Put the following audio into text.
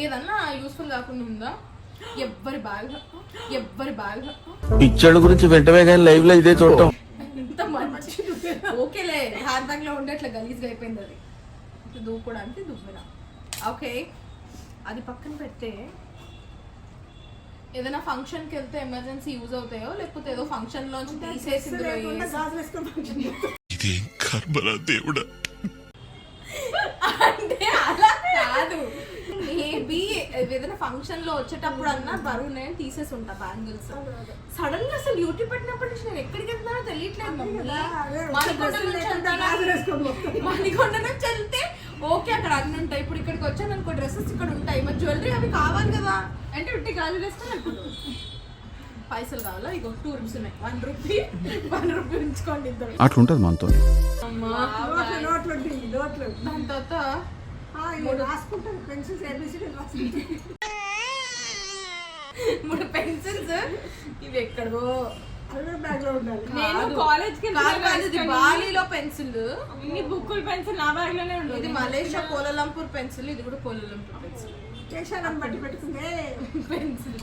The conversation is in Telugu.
ఏదన్నా యూస్ఫుల్ కాకుండా ఉందా? ఎవ్వరి బ్యాగ్ పిచ్చోళ్ళ గురించి వెంటనే కానీ లైవ్ లో ఇదే చూడటం. ఇంత మంచి ఓకేలే, హ్యాండ్ బ్యాగ్ లో ఉండే అట్లా గలీజ్గా అయిపోయింది. అది దూకోవడానికి దుబ్బిన. ఓకే, అది పక్కన పెడితే ఏదైనా ఫంక్షన్ కి వెళ్తే ఎమర్జెన్సీ యూజ్ అవుతాయో, లేకపోతే ఏదో ఫంక్షన్ లోంచి తీసేసి అంటే అలా కాదు. మేబీ ఏదైనా ఫంక్షన్ లో వచ్చేటప్పుడు అన్నా బరువు నేను తీసేసి ఉంటా బ్యాంగిల్స్. సడన్ గా అసలు యూట్యూబ్ పెట్టినప్పటి నుంచి నేను ఎక్కడికి వెళ్తానో తెలియట్లేదు. మణికొండ నుంచి వెళ్తే ఓకే అక్కడ అన్ని ఉంటాయి. ఇప్పుడు ఇక్కడికి వచ్చాను అనుకో, డ్రెస్సెస్ ఇక్కడ ఉంటాయి, మరి జ్యువెలరీ అవి కావాలి కదా. అంటే ఉట్టి గాజులు వేసుకొని అనుకుంటాను. పైసలు కావాలా? ఇగో 2 రూపీస్ ఉన్నాయి. 1 రూపీ 1 రూపీ ఉంచుకోండి ఇద్దరు. అట్లుంటది మనతో. దాని తర్వాత రాసుకుంటాను పెన్సిల్స్, ఏబిసిడి రాసుకుంటాను. 3 పెన్సిల్స్. ఇవి ఎక్కడో బ్యాగ్ లో ఉండాలి. నేను కాలేజ్ కి బాలీలో పెన్సిల్, ఇన్ని బుక్కులు పెన్సిల్ నా బ్యాగ్ లోనే ఉండదు. ఇది మలేషియా కోలాలంపూర్ పెన్సిల్, ఇది కూడా కోలాలంపూర్ పెన్సిల్. స్టేషన్ బట్టి పెట్టుకుంటే పెన్సిల్.